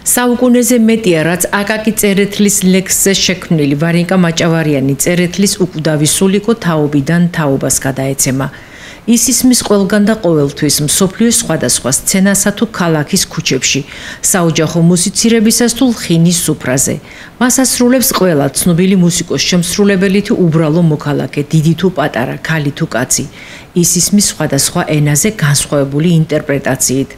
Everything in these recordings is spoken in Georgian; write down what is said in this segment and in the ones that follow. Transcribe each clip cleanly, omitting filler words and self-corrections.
საუკუნეზე მეტია, რაც აკაკი წერეთლის ლექსზე შექმნილი ვარინკა მაჭავარიანი წერეთლის უკვდავი სულიკო თაობიდან თაობას გადაეცემა. ის ისმის ყველგან და ყოველთვის მსოფლიოს სხვადასხვა სცენასა თუ ქალაქის ქუჩებში, საოჯახო მუსიცირებისას თუ ლხინის სუფრაზე. მას ასრულებს ყველა ცნობილი მუსიკოს შემსრულებელი თუ უბრალო მოქალაქე, დიდი თუ პატარა, ქალი თუ კაცი. ის ისმის სხვადასხვა ენაზე განსხვავებული ინტერპრეტაციით.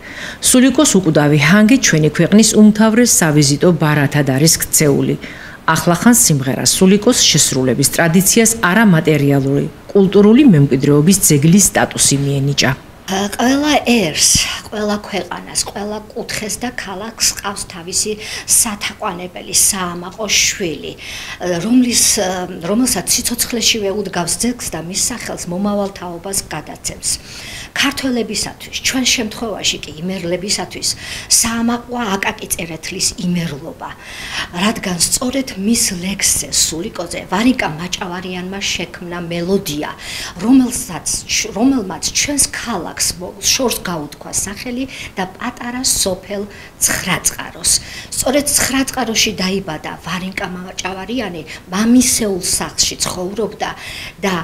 სულიკოს უკვდავი ჰანგი ჩვენი ქვეყნის უმთავრეს სავიზიტო ბარათად არის ქცეული. ახლახან სიმღერა სულიკოს შესრულების ტრადიციას არამატერიალური კულტურული მემკვიდრეობის ძეგლის სტატუსი მიენიჭა. ყველა ერს, ყველა ქვეყანას, ყველა კუთხეს და ქალაქს ყავს თავისი სათაყვანებელი, საამაყო შვილი, რომელსაც სიცოცხლეშივე უდგავს ძეგლს და მის სახელს მომავალ თაობას გადაცემს. ქართველებისათვის, ჩვენ შემთხვევაში კი იმერლებისათვის საამაყოა აკაკი წერეთლის იმერლობა, რადგან სწორედ მის ლექსზე, სულიკოზე, ვარინკა მაჭავარიანმა შექმნა მელოდია, რომელმაც ჩვენს ქალაქს შორს გაუთქვა სახელი და პატარა სოფელ ცხრაწყაროს. სწორედ ცხრაწყაროში დაიბადა ვარინკა მაჭავარიანი, მამისეულ სახლში ცხოვრობდა და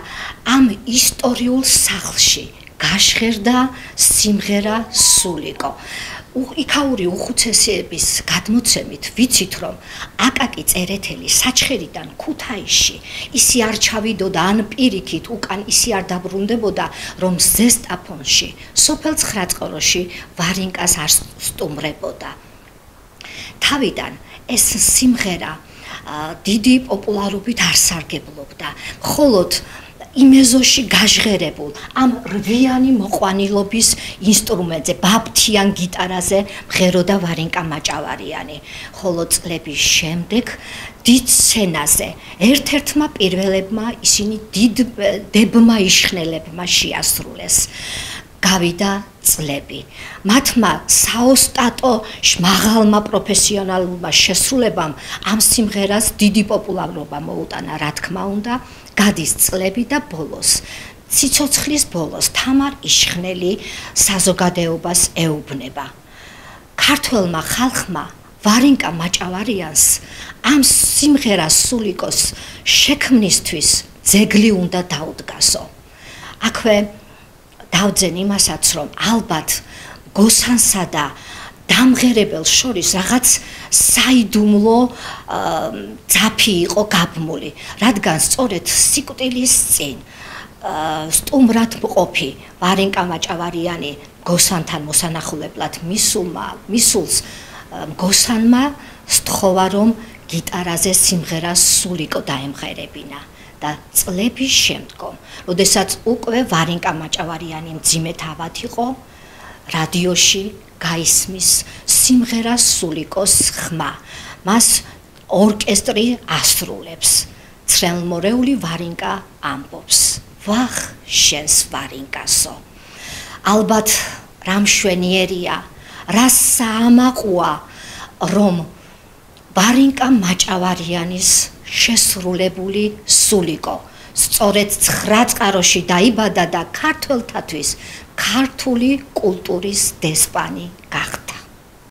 ამ ისტორიულ სახლში გაჟღერდა სიმღერა სულიკო. იქაური უხუცესების გადმოცემით ვიცით, რომ აკაკი წერეთელი საჩხერიდან ქუთაისში ისი არ ჩავიდოდა ან პირიქით უკან ისი არ დაბრუნდებოდა, რომ ზესტაფონში, სოფელ ცხრაწყაროში ვარინკას არ სტუმრებოდა. თავიდან ეს სიმღერა დიდი პოპულარობით არ სარგებლობდა, მხოლოდ იმ ეზოში გაჟღერებულ ამ რვიანი მოყვანილობის ინსტრუმენტზე, ბაბთიან გიტარაზე მღეროდა ვარინკა მაჭავარიანი, ხოლო წლების შემდეგ დიდ სცენაზე ერთ-ერთმა პირველებმა ისინი დებმა იშხნელებმა შეასრულეს. გავიდა წლები. მათმა საოსტატო მაღალმა პროფესიონალურმა შესრულებამ ამ სიმღერას დიდი პოპულარობა მოუტანა, რა თქმა უნდა, გადის წლები და ბოლოს, ციცოცხლის ბოლოს თამარ იშხნელი საზოგადოებას ეუბნება. ქართველმა ხალხმა ვარინკა მაჭავარიანს ამ სიმღერას სულიკოს შექმნისთვის ძეგლი უნდა დაუდგასო. აქვე დავძენ იმასაც, რომ ალბათ გოსანსა და დამღერებელს შორის რაღაც საიდუმლო ძაფი იყო გაბმული, რადგან სწორედ სიკვდილის წინ სტუმრად მყოფი ვარინკა მაჭავარიანი გოსანთან მოსანახულებლად მისულს გოსანმა სთხოვა, რომ გიტარაზე სიმღერა სულიკო დაემღერებინა. და წლების შემდგომ, როდესაც უკვე ვარინკა მაჭავარიანი მძიმე თავად იყო, რადიოში გაისმის სიმღერა სულიკოს ხმა. მას ორკესტრი ასრულებს. ცრემლმორეული ვარინკა ამბობს: ვახ, შენს ვარინკასო. ალბათ რა მშვენიერია, რა საამაყოა, რომ ვარინკა მაჭავარიანის შესრულებული სულიკო სწორედ ცხრაწყაროში დაიბადა და ქართველთათვის ქართული კულტურის დესპანი გახდა.